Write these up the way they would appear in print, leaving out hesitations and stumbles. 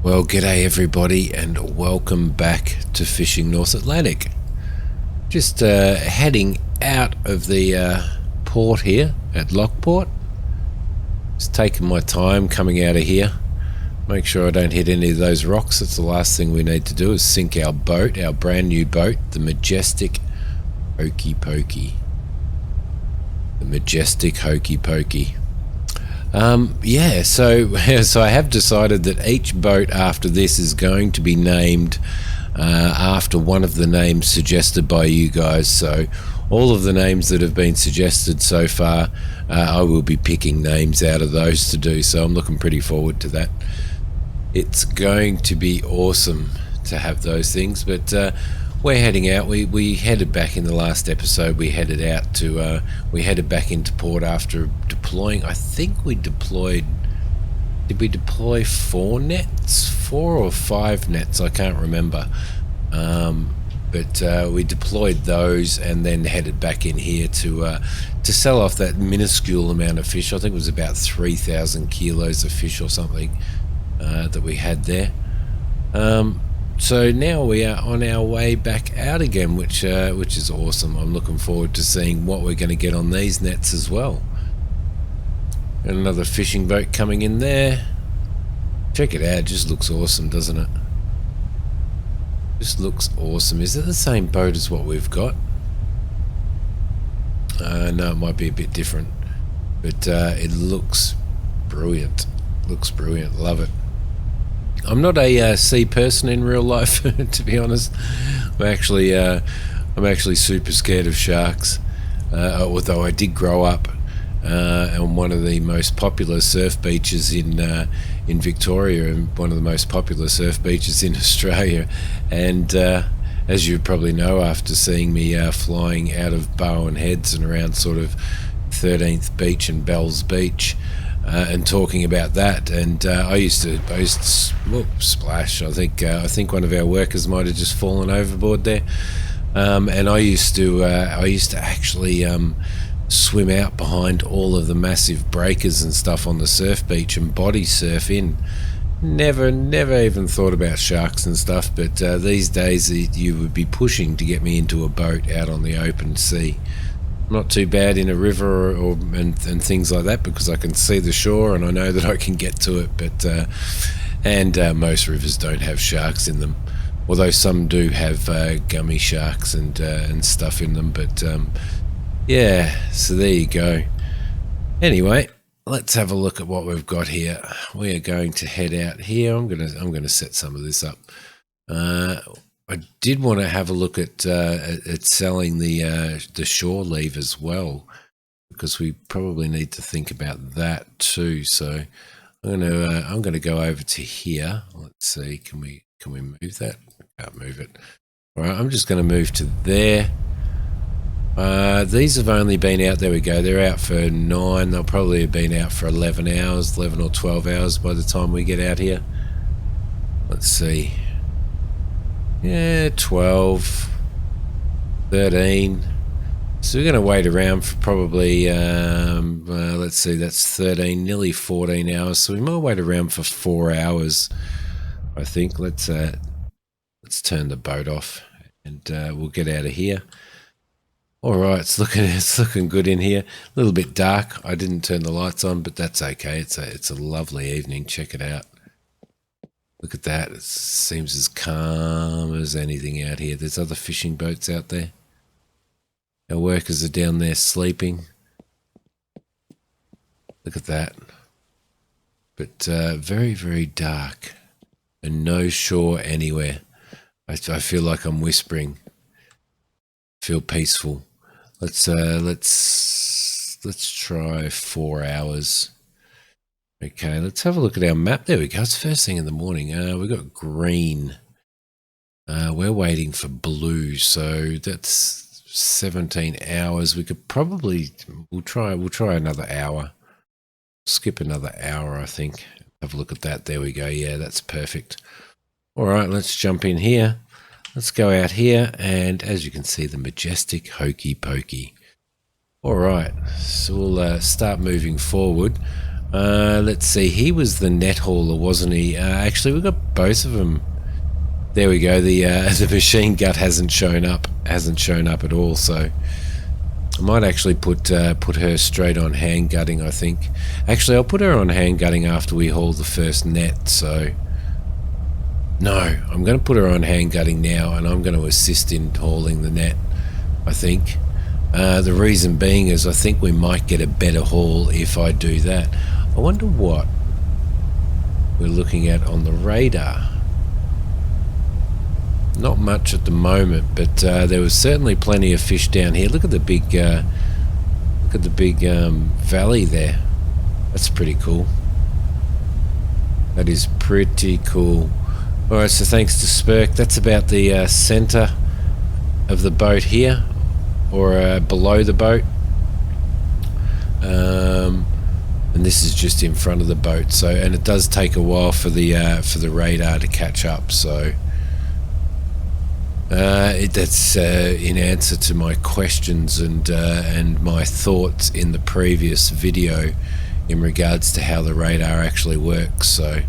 Well, g'day everybody and welcome back to Fishing North Atlantic. Just heading out of the port here at Lockport. Just taking my time coming out of here. Make sure I don't hit any of those rocks. That's the last thing we need to do is sink our boat, our brand new boat, the Majestic Hokey Pokey. The Majestic Hokey Pokey. So I have decided that each boat after this is going to be named after one of the names suggested by you guys. So all of the names that have been suggested so far, I will be picking names out of those to do. So I'm looking pretty forward to that. It's going to be awesome to have those things, but we're heading out. We headed back in the last episode. We headed back into port after deploying. I think we deployed. Did we deploy 4 nets? 4 or 5 nets? I can't remember. But we deployed those and then headed back in here to sell off that minuscule amount of fish. I think it was about 3,000 kilos of fish or something that we had there. So now we are on our way back out again, which is awesome. I'm looking forward to seeing what we're going to get on these nets as well. And another fishing boat coming in there. Check it out, it just looks awesome, doesn't it? Just looks awesome. Is it the same boat as what we've got? No, it might be a bit different, but it looks brilliant. Looks brilliant, love it. I'm not a sea person in real life, to be honest. I'm actually super scared of sharks. Although I did grow up on one of the most popular surf beaches in Victoria, and one of the most popular surf beaches in Australia. And as you probably know, after seeing me flying out of Barwon Heads and around sort of 13th Beach and Bells Beach. And talking about that, and I used to splash. I think one of our workers might have just fallen overboard there, and I used to actually swim out behind all of the massive breakers and stuff on the surf beach and body surf in. Never even thought about sharks and stuff, but these days you would be pushing to get me into a boat out on the open sea. Not too bad in a river and things like that, because I can see the shore and I know that I can get to it. But most rivers don't have sharks in them, although some do have gummy sharks and stuff in them. But yeah, so there you go. Anyway, let's have a look at what we've got here. We are going to head out here. I'm gonna set some of this up. I did want to have a look at selling the shore leave as well, because we probably need to think about that too. So I'm gonna go over to here. Let's see, can we move that? Can't move it. All right, I'm just going to move to there. These have only been out. There we go. They're out for 9. They'll probably have been out for 11 hours, 11 or 12 hours by the time we get out here. Let's see. Yeah, 12, 13. So we're going to wait around for probably, let's see, that's 13, nearly 14 hours. So we might wait around for 4 hours, I think. Let's turn the boat off and we'll get out of here. All right, it's looking good in here. A little bit dark. I didn't turn the lights on, but that's okay. It's a lovely evening. Check it out. Look at that. It seems as calm as anything out here. There's other fishing boats out there. Our workers are down there sleeping. Look at that. But very, very dark and no shore anywhere. I feel like I'm whispering. Feel peaceful. Let's try 4 hours. Okay, let's have a look at our map. There we go. It's first thing in the morning. We've got green. We're waiting for blue, so that's 17 hours. We could probably we'll try another hour. Skip another hour, I think. Have a look at that. There we go. Yeah, that's perfect. All right, let's jump in here. Let's go out here, and as you can see, the Majestic Hokey Pokey. All right, so we'll start moving forward. Let's see, he was the net hauler, wasn't he? Actually, we've got both of them. There we go. The machine gut hasn't shown up at all, so I might actually put her straight on hand gutting, I think. Actually, I'll put her on hand gutting after we haul the first net, so no, I'm going to put her on hand gutting now, and I'm going to assist in hauling the net, I think. The reason being is I think we might get a better haul if I do that. I wonder what we're looking at on the radar. Not much at the moment, but there was certainly plenty of fish down here. Look at the big valley there. That's pretty cool. That is pretty cool. Alright, so thanks to Spurk, that's about the center of the boat here, or below the boat. And this is just in front of the boat, so, and it does take a while for the radar to catch up, so that's in answer to my questions and my thoughts in the previous video in regards to how the radar actually works. So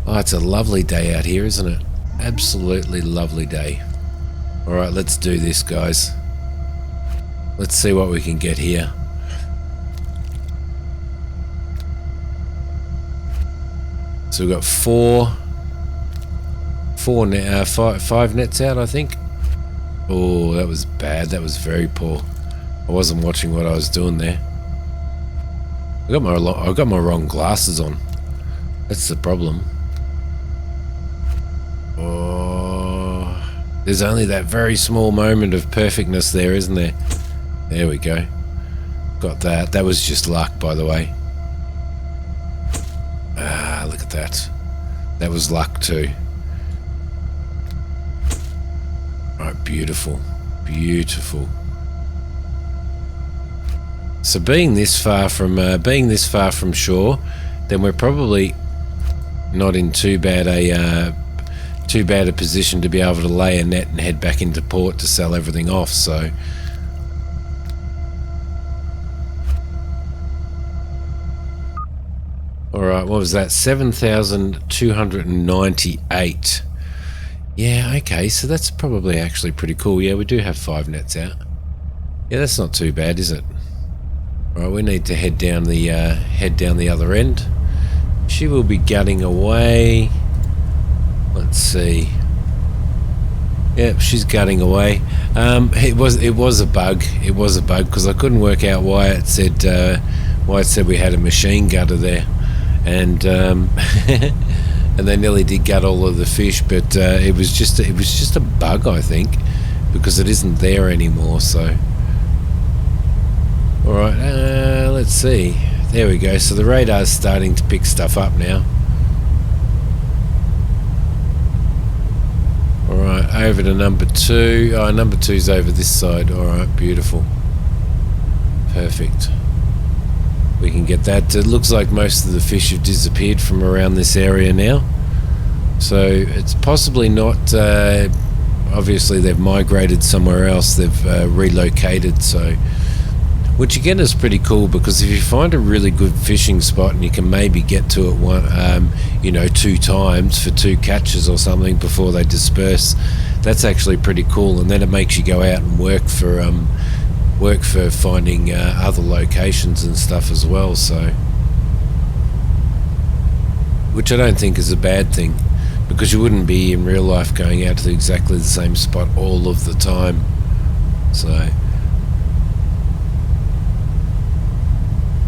it's a lovely day out here, isn't it? Absolutely lovely day. Alright, let's do this, guys. Let's see what we can get here. So we've got five nets out, I think. Oh, that was bad. That was very poor. I wasn't watching what I was doing there. I got my wrong glasses on. That's the problem. Oh, there's only that very small moment of perfectness there, isn't there? There we go. Got that. That was just luck, by the way. Look at that. That was luck too. Right, beautiful, beautiful. So being this far from shore, then we're probably not in too bad a position to be able to lay a net and head back into port to sell everything off. So all right, what was that? 7,298. Yeah, okay, so that's probably actually pretty cool. Yeah, we do have 5 nets out. Yeah, that's not too bad, is it? All right, we need to head down the other end. She will be gutting away. Let's see. Yep, she's gutting away. It was a bug. It was a bug because I couldn't work out why it said we had a machine gutter there, and and they nearly did gut all of the fish, but it was just a bug, I think, because it isn't there anymore. So all right, let's see. There we go. So the radar's starting to pick stuff up now. All right, over to number 2. Oh, number 2's over this side. All right, beautiful, perfect. We can get that. It looks like most of the fish have disappeared from around this area now, so it's possibly not obviously they've migrated somewhere else. They've relocated, so, which again is pretty cool, because if you find a really good fishing spot and you can maybe get to it 2 times for 2 catches or something before they disperse, that's actually pretty cool. And then it makes you go out and work for finding other locations and stuff as well, so, which I don't think is a bad thing, because you wouldn't be in real life going out to exactly the same spot all of the time. So,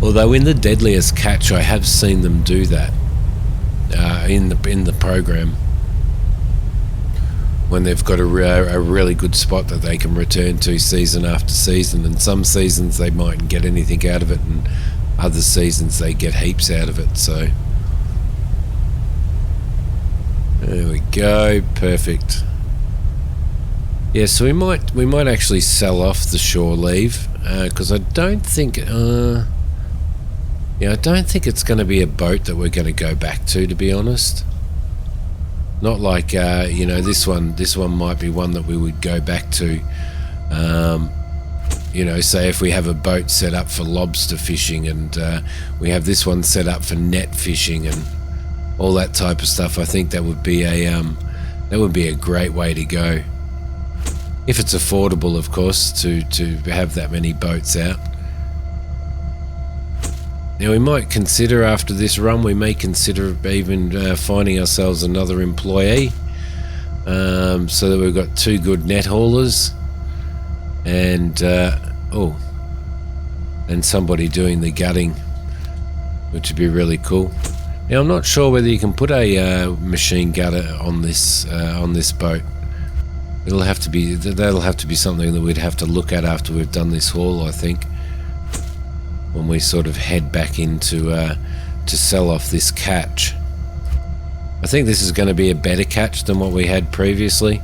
although in the Deadliest Catch I have seen them do that in the program, when they've got a really good spot that they can return to season after season, and some seasons they mightn't get anything out of it, and other seasons they get heaps out of it. So there we go, perfect. Yeah, so we might actually sell off the shore leave, because I don't think I don't think it's going to be a boat that we're going to go back to be honest. Not like this one might be one that we would go back to, You know, say if we have a boat set up for lobster fishing and we have this one set up for net fishing and all that type of stuff, I think that would be a great way to go. If it's affordable, of course, to have that many boats out. Now we might consider, after this run, we may consider even finding ourselves another employee, so that we've got 2 good net haulers and and somebody doing the gutting, which would be really cool. Now I'm not sure whether you can put a machine gutter on this boat. That'll have to be something that we'd have to look at after we've done this haul, I think, when we sort of head back into to sell off this catch. I think this is going to be a better catch than what we had previously,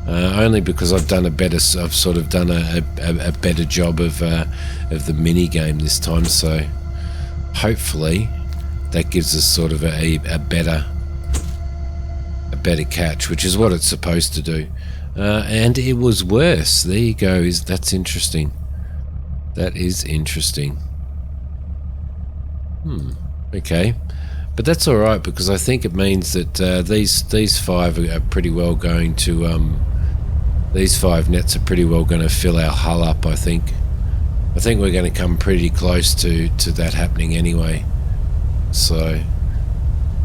only because I've sort of done a better job of the mini game this time. So hopefully that gives us sort of a better catch, which is what it's supposed to do. And it was worse. There you go. That's interesting. That is interesting. Okay, but that's all right, because I think it means that these 5 are pretty well going to these 5 nets are pretty well going to fill our hull up. I think we're going to come pretty close to that happening anyway. So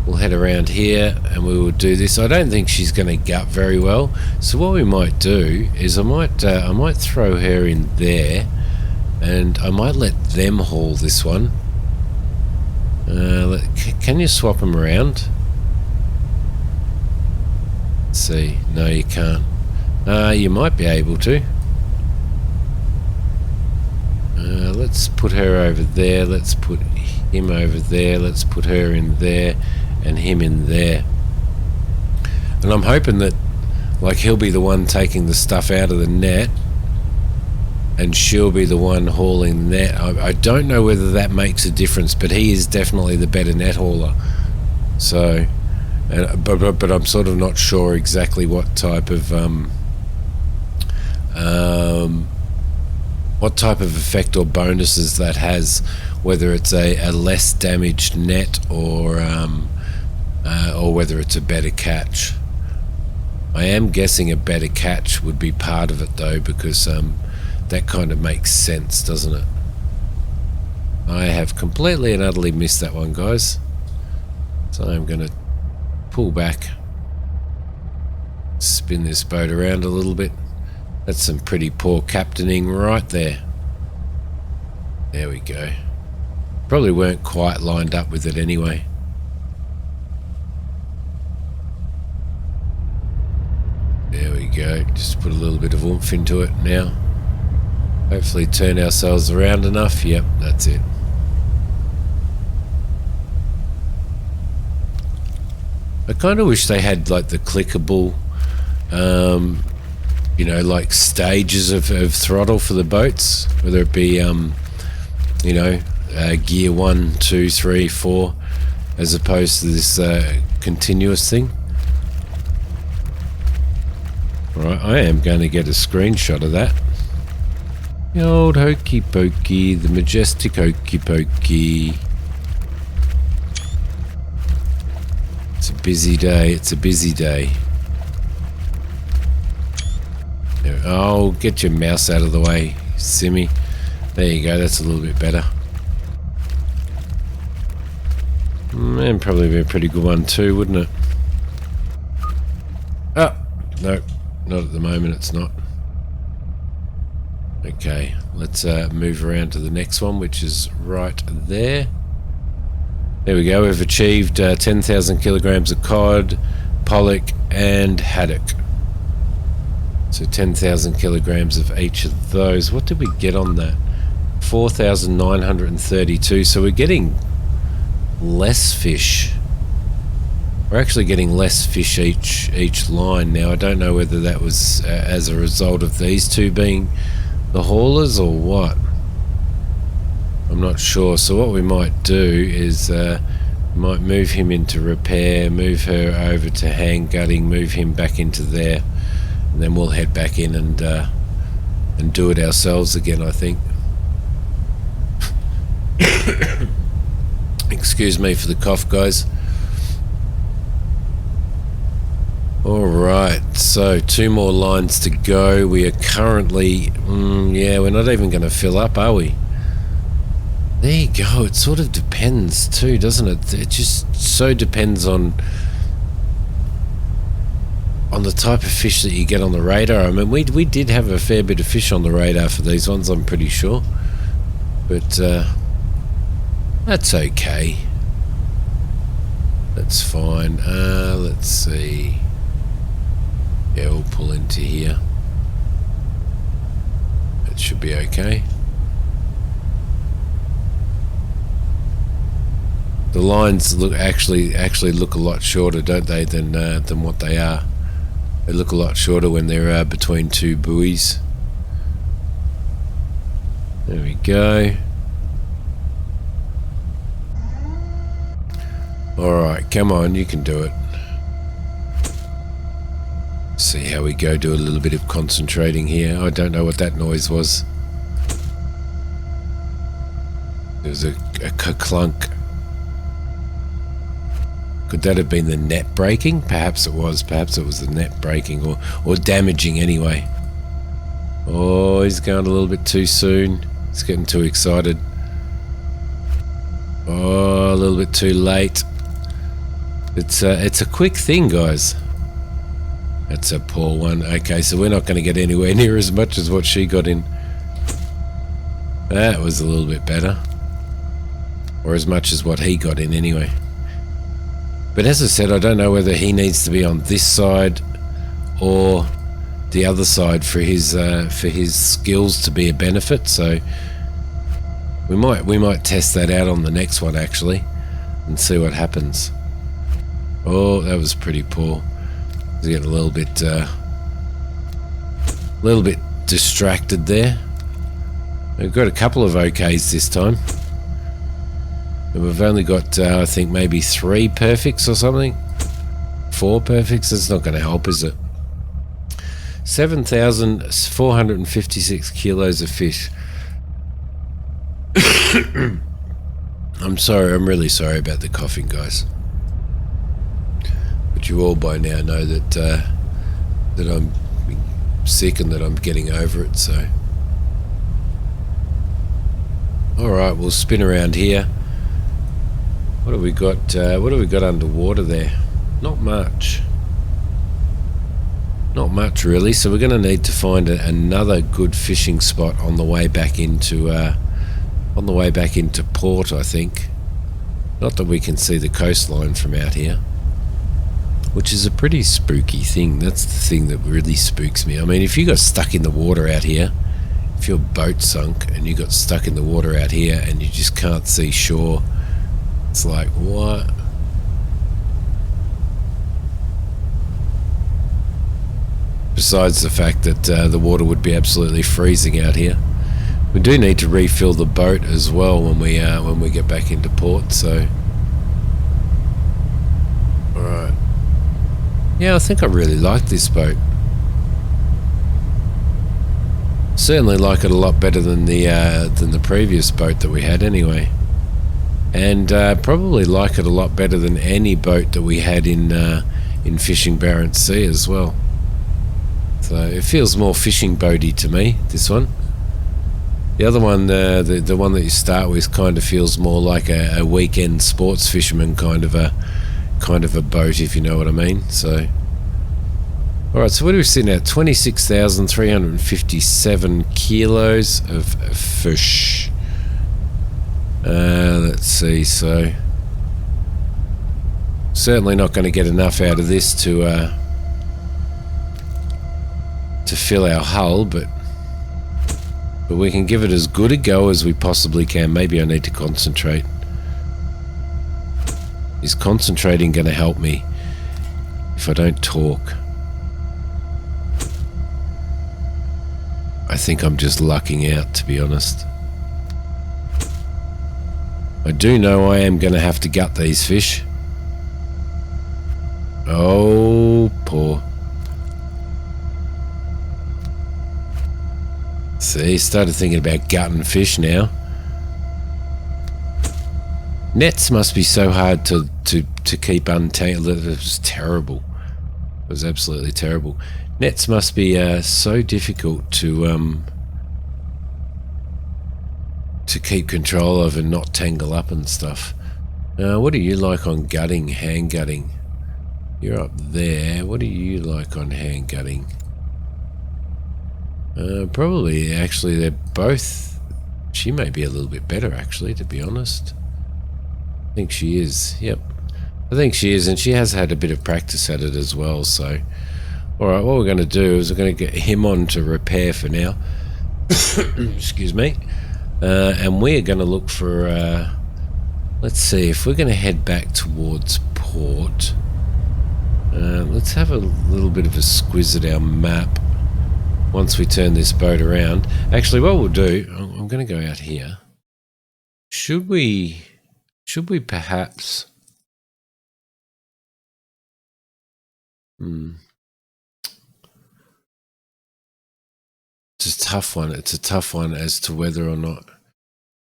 we'll head around here and we will do this. I don't think she's going to gut very well, so what we might do is I might throw her in there, and I might let them haul this one. Can you swap them around? Let's see. No, you can't. You might be able to. Let's put her over there. Let's put him over there. Let's put her in there and him in there. And I'm hoping that, like, he'll be the one taking the stuff out of the net and she'll be the one hauling the net. I don't know whether that makes a difference, but he is definitely the better net hauler. So, but I'm sort of not sure exactly what type of effect or bonuses that has, whether it's a less damaged net or whether it's a better catch. I am guessing a better catch would be part of it, though, because that kind of makes sense, doesn't it? I have completely and utterly missed that one, guys. So I'm going to pull back, spin this boat around a little bit. That's some pretty poor captaining right there. There we go. Probably weren't quite lined up with it anyway. There we go. Just put a little bit of oomph into it now. Hopefully turn ourselves around enough. Yep, that's it. I kind of wish they had, like, the clickable, you know, like stages of throttle for the boats, whether it be, you know, gear 1, 2, 3, 4, as opposed to this continuous thing. Right, I am going to get a screenshot of that. The old hokey pokey, the majestic hokey pokey. It's a busy day, it's a busy day. Oh, get your mouse out of the way, Simi. There you go, that's a little bit better. And probably be a pretty good one too, wouldn't it? Oh, no, not at the moment, it's not. Okay, let's move around to the next one, which is right there. There we go, we've achieved 10,000 kilograms of cod, pollock and haddock. So 10,000 kilograms of each of those. What did we get on that? 4,932. So we're getting less fish. We're actually getting less fish each line now. I don't know whether that was as a result of these two being the haulers or what. I'm not sure. So what we might do is might move him into repair, move her over to hang gutting, move him back into there, and then we'll head back in and and do it ourselves again, I think. Excuse me for the cough, guys. Alright, so 2 more lines to go. We are currently... yeah, we're not even going to fill up, are we? There you go. It sort of depends too, doesn't it? It just so depends on the type of fish that you get on the radar. I mean, we did have a fair bit of fish on the radar for these ones, I'm pretty sure. But that's okay. That's fine. Let's see. Yeah, we'll pull into here. It should be okay. The lines look actually look a lot shorter, don't they, than what they are. They look a lot shorter when they're between 2 buoys. There we go. Alright, come on, you can do it. See how we go, do a little bit of concentrating here. I don't know what that noise was. There was a clunk. Could that have been the net breaking? Perhaps it was. Perhaps it was the net breaking or damaging anyway. Oh, he's going a little bit too soon. He's getting too excited. Oh, a little bit too late. It's a quick thing, guys. That's a poor one. Okay, so we're not going to get anywhere near as much as what she got in. That was a little bit better. Or as much as what he got in anyway. But as I said, I don't know whether he needs to be on this side or the other side for his skills to be a benefit. So we might test that out on the next one actually, and see what happens. Oh, that was pretty poor. He's getting a little bit distracted there. We've got a couple of OKs this time. And we've only got, I think, maybe 3 perfects or something. 4 perfects. That's not going to help, is it? 7,456 kilos of fish. I'm sorry. I'm really sorry about the coughing, guys. But you all by now know that I'm sick and that I'm getting over it. So, all right, we'll spin around here. What have we got? What have we got underwater there? Not much. Not much really. So we're going to need to find another good fishing spot on the way back into port, I think. Not that we can see the coastline from out here, which is a pretty spooky thing. That's the thing that really spooks me. I mean, if you got stuck in the water out here, if your boat sunk and you got stuck in the water out here and you just can't see shore. It's like, what? Besides the fact that the water would be absolutely freezing out here. We do need to refill the boat as well when we get back into port, so... Alright. Yeah, I think I really like this boat. Certainly like it a lot better than the previous boat that we had anyway. And probably like it a lot better than any boat that we had in fishing Barents Sea as well. So it feels more fishing boaty to me, this one. The other one, the one that you start with, kind of feels more like a weekend sports fisherman kind of a boat, if you know what I mean. So, all right. So what do we see now? 26,357 kilos of fish. Let's see, so certainly not going to get enough out of this to fill our hull, but we can give it as good a go as we possibly can. Maybe I need to concentrate. Is concentrating going to help me if I don't talk? I think I'm just lucking out, to be honest. I do know I am going to have to gut these fish. Oh, poor. See, started thinking about gutting fish now. Nets must be so hard to keep untangled. It was terrible. It was absolutely terrible. Nets must be so difficult to keep control of and not tangle up and stuff. What do you like on gutting, hand gutting? You're up there. What do you like on hand gutting? Probably, actually, they're both... She may be a little bit better, actually, to be honest. I think she is, yep. I think she is, and she has had a bit of practice at it as well, so... Alright, what we're going to do is we're going to get him on to repair for now. Excuse me. And we're going to look for... let's see, if we're going to head back towards port... let's have a little bit of a squiz at our map. Once we turn this boat around. Actually, what we'll do, I'm going to go out here. Should we perhaps... It's a tough one. It's a tough one as to whether or not...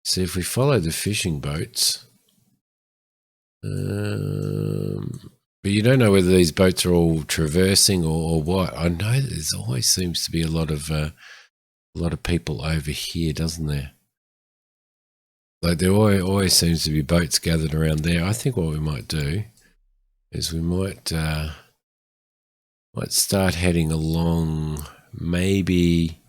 See, if we follow the fishing boats... But you don't know whether these boats are all traversing or what. I know there always seems to be a lot of people over here, doesn't there? Like there always seems to be boats gathered around there. I think what we might do is we might start heading along. Maybe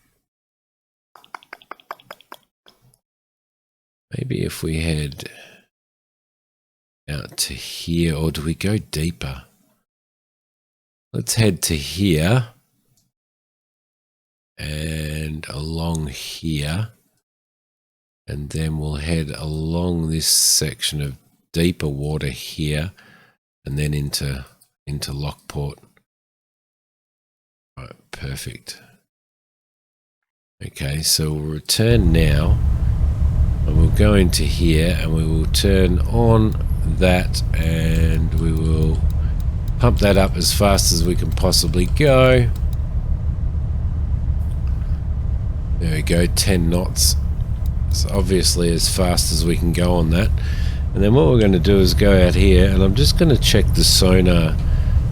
if we head out to here, or do we go deeper? Let's head to here and along here, and then we'll head along this section of deeper water here and then into Lockport. Right, perfect. Okay, so we'll return now and we'll go into here and we will turn on that and we will pump that up as fast as we can possibly go. There we go, 10 knots. It's obviously as fast as we can go on that. And then what we're going to do is go out here and I'm just going to check the sonar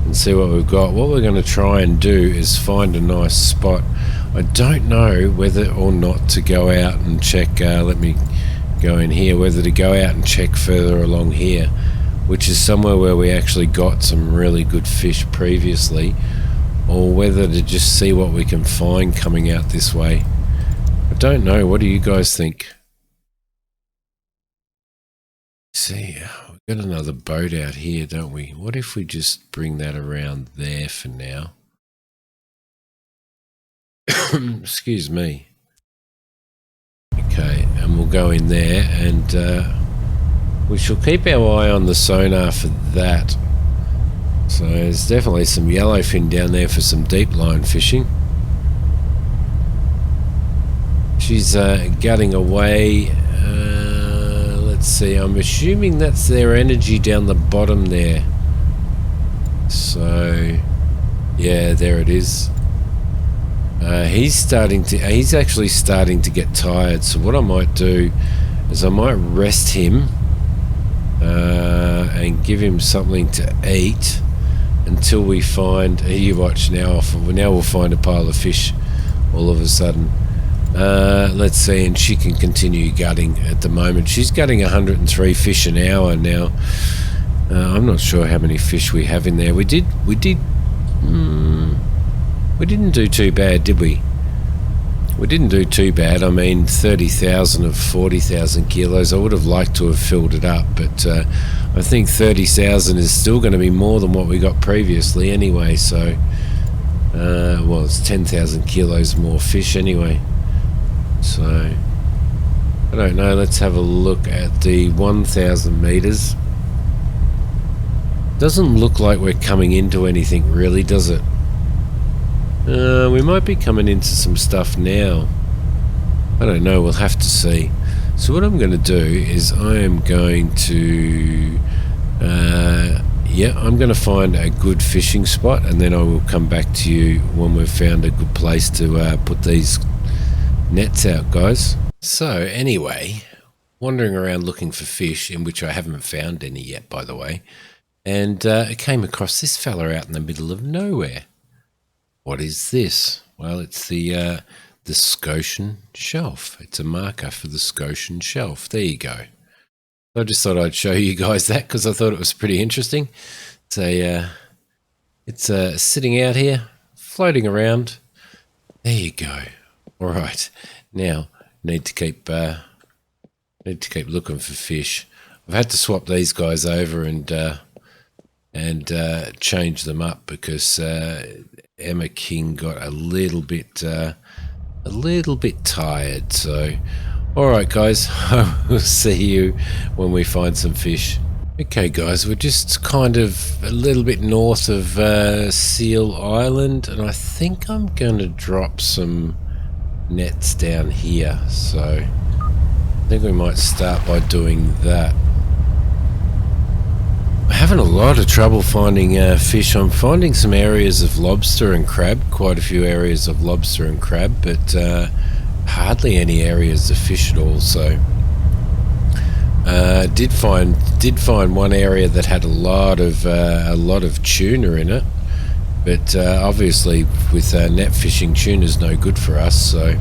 and see what we've got. What we're going to try and do is find a nice spot. I don't know whether or not to go out and check, let me go in here, whether to go out and check further along here, which is somewhere where we actually got some really good fish previously, or whether to just see what we can find coming out this way. I don't know. What do you guys think? See, we've got another boat out here, don't we? What if we just bring that around there for now? Excuse me. Okay, and we'll go in there and we shall keep our eye on the sonar for that. So there's definitely some yellowfin down there for some deep line fishing. She's gutting away. Let's see, I'm assuming that's their energy down the bottom there. So yeah, there it is. He's actually starting to get tired, so what I might do is I might rest him and give him something to eat until we find... You watch now, we'll find a pile of fish all of a sudden. Let's see, and she can continue gutting at the moment. She's gutting 103 fish an hour now. I'm not sure how many fish we have in there. We didn't do too bad, did we? We didn't do too bad. I mean, 30,000 of 40,000 kilos. I would have liked to have filled it up, but I think 30,000 is still going to be more than what we got previously anyway, so... well, it's 10,000 kilos more fish anyway. So, I don't know. Let's have a look at the 1,000 meters. Doesn't look like we're coming into anything really, does it? We might be coming into some stuff now. I don't know, we'll have to see. So what I'm going to do is I am going to I'm going to find a good fishing spot and then I will come back to you when we've found a good place to put these nets out, guys. So anyway, wandering around looking for fish, in which I haven't found any yet, by the way, and I came across this fella out in the middle of nowhere. What is this? Well, it's the Scotian Shelf. It's a marker for the Scotian Shelf. There you go. I just thought I'd show you guys that because I thought it was pretty interesting. It's sitting out here, floating around. There you go. All right, now need to keep looking for fish. I've had to swap these guys over and change them up because Emma King got a little bit tired. So, all right, guys, we'll see you when we find some fish. Okay, guys, we're just kind of a little bit north of Seal Island, and I think I'm going to drop some nets down here. So I think we might start by doing that. I'm having a lot of trouble finding fish. I'm finding some areas of lobster and crab, quite a few areas of lobster and crab, but hardly any areas of fish at all. So did find one area that had a lot of tuna in it, but obviously with net fishing, tuna's no good for us. So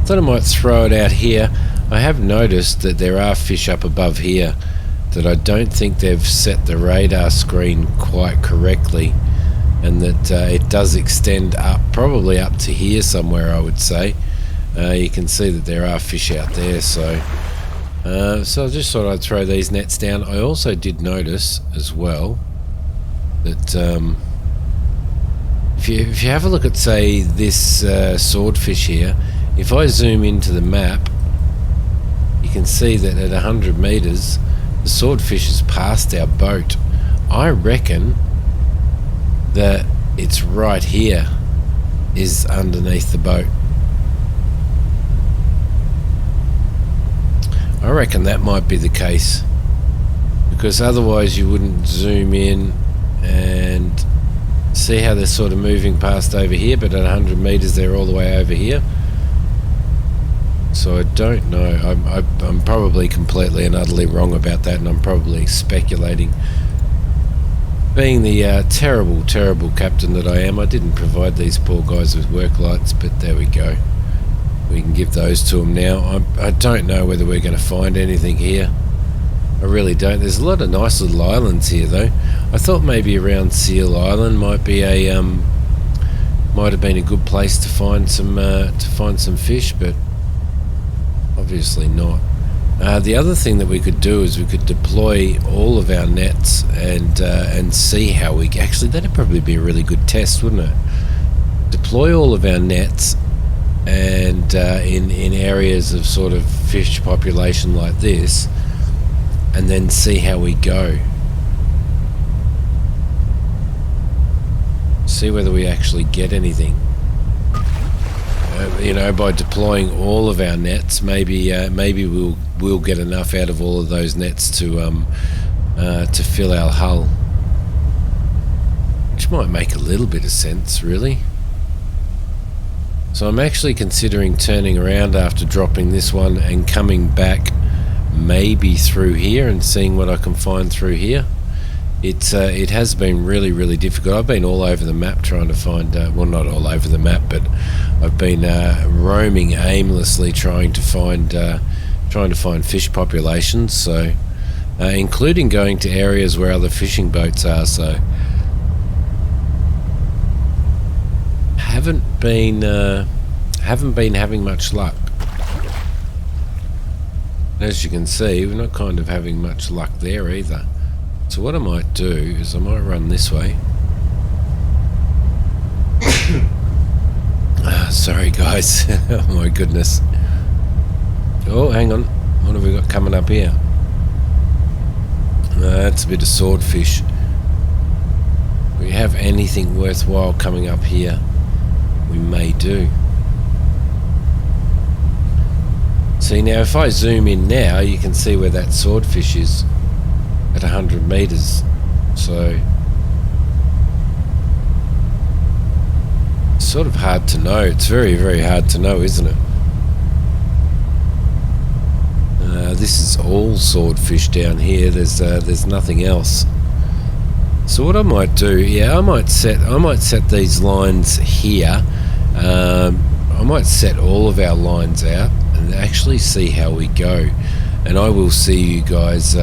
thought I might throw it out here. I have noticed that there are fish up above here that I don't think they've set the radar screen quite correctly, and that it does extend up, probably up to here somewhere, I would say. You can see that there are fish out there, so I just thought I'd throw these nets down. I also did notice as well that if you have a look at, say, this swordfish here, if I zoom into the map, you can see that at 100 meters the swordfish is past our boat. I reckon that it's right here, is underneath the boat. I reckon that might be the case, because otherwise you wouldn't zoom in and see how they're sort of moving past over here, but at 100 meters they're all the way over here. So I don't know. I'm probably completely and utterly wrong about that, and I'm probably speculating. Being the terrible captain that I am, I didn't provide these poor guys with work lights, but there we go. We can give those to them now. I don't know whether we're going to find anything here. I really don't. There's a lot of nice little islands here, though. I thought maybe around Seal Island might be might have been a good place to find some fish, but obviously not. The other thing that we could do is we could deploy all of our nets and see how we actually. That'd probably be a really good test, wouldn't it? Deploy all of our nets and in areas of sort of fish population like this, and then see how we go. See whether we actually get anything. You know, by deploying all of our nets, maybe we'll get enough out of all of those nets to fill our hull, which might make a little bit of sense, really. So I'm actually considering turning around after dropping this one and coming back maybe through here and seeing what I can find through here. It has been really difficult. I've been all over the map trying to find well, not all over the map, but I've been roaming aimlessly trying to find fish populations, so including going to areas where other fishing boats are. So haven't been having much luck. As you can see, we're not kind of having much luck there either. So what I might do is I might run this way. Sorry guys. Oh my goodness. Oh, hang on. What have we got coming up here? That's a bit of swordfish. Do we have anything worthwhile coming up here? We may do. See, now if I zoom in now, you can see where that swordfish is at 100 meters. So sort of hard to know. It's very, very hard to know, isn't it? This is all swordfish down here. There's nothing else. So what I might do, yeah, I might set these lines here. I might set all of our lines out and actually see how we go. And I will see you guys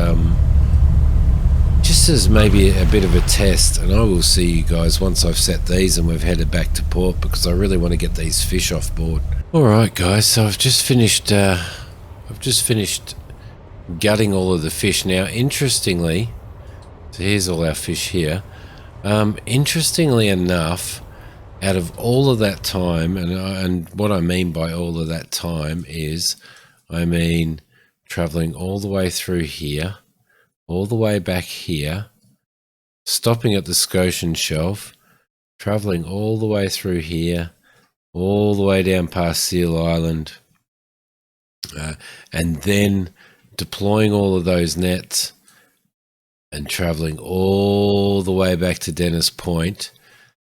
just as maybe a bit of a test, and I will see you guys once I've set these and we've headed back to port, because I really want to get these fish off board. Alright guys, so I've just finished gutting all of the fish. Now interestingly, so here's all our fish here. Interestingly enough, out of all of that time, and what I mean by all of that time is, I mean traveling all the way through here, all the way back here, stopping at the Scotian Shelf, traveling all the way through here, all the way down past Seal Island, and then deploying all of those nets and traveling all the way back to Dennis Point,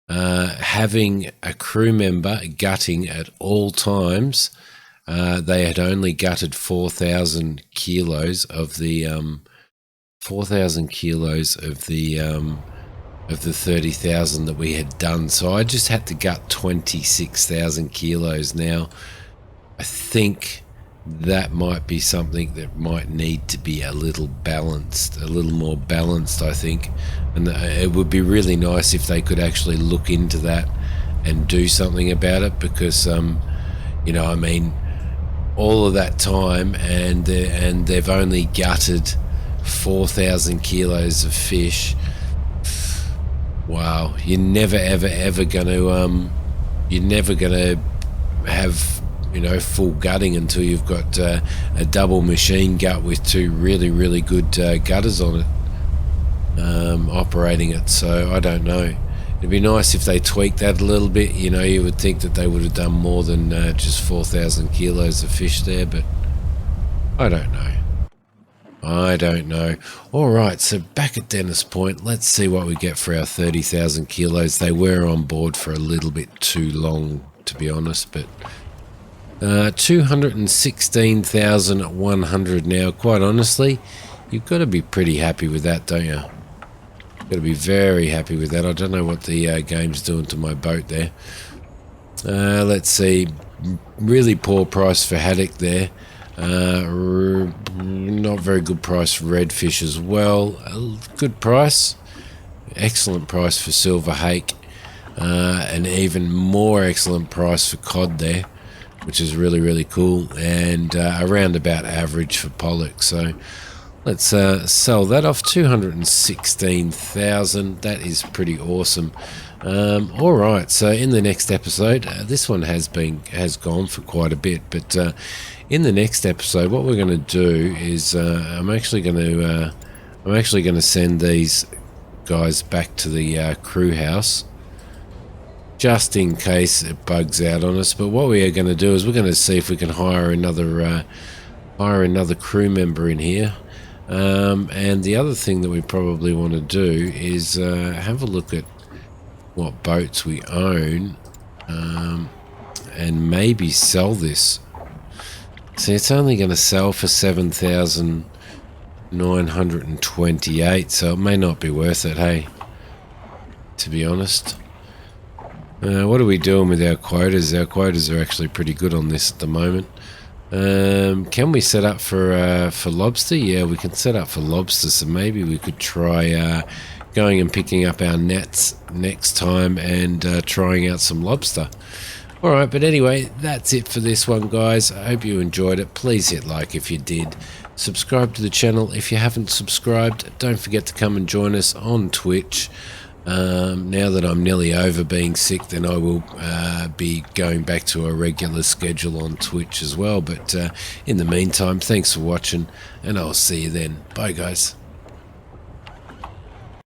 having a crew member gutting at all times. They had only gutted 4,000 kilos of the 30,000 that we had done. So I just had to gut 26,000 kilos. Now, I think that might be something that might need to be a little balanced, a little more balanced, I think. And it would be really nice if they could actually look into that and do something about it, because, you know, I mean, all of that time and they've only gutted 4,000 kilos of fish. Wow, you're never ever gonna have, you know, full gutting until you've got a double machine gut with two really good gutters on it, operating it. So I don't know, it'd be nice if they tweaked that a little bit. You know, you would think that they would have done more than just 4,000 kilos of fish there, but I don't know. Alright, so back at Dennis Point, let's see what we get for our 30,000 kilos. They were on board for a little bit too long, to be honest, but 216,100 now. Quite honestly, you've got to be pretty happy with that, don't you? Got to be very happy with that. I don't know what the game's doing to my boat there. Let's see, really poor price for haddock there. Not very good price for redfish as well. Good price, excellent price for silver hake, and even more excellent price for cod there, which is really cool, and around about average for pollock. So let's sell that off. 216,000. That is pretty awesome. All right, so in the next episode, this one has gone for quite a bit, but in the next episode, what we're going to do is I'm actually going to send these guys back to the crew house, just in case it bugs out on us. But what we are going to do is we're going to see if we can hire another crew member in here. And the other thing that we probably want to do is have a look at what boats we own, and maybe sell this. See, it's only going to sell for 7,928, so it may not be worth it, hey, to be honest. What are we doing with our quotas? Our quotas are actually pretty good on this at the moment. Can we set up for lobster? Yeah, we can set up for lobster, so maybe we could try going and picking up our nets next time and trying out some lobster. Alright, but anyway, that's it for this one, guys. I hope you enjoyed it. Please hit like if you did. Subscribe to the channel if you haven't subscribed. Don't forget to come and join us on Twitch. Now that I'm nearly over being sick, then I will be going back to a regular schedule on Twitch as well. But in the meantime, thanks for watching, and I'll see you then. Bye, guys.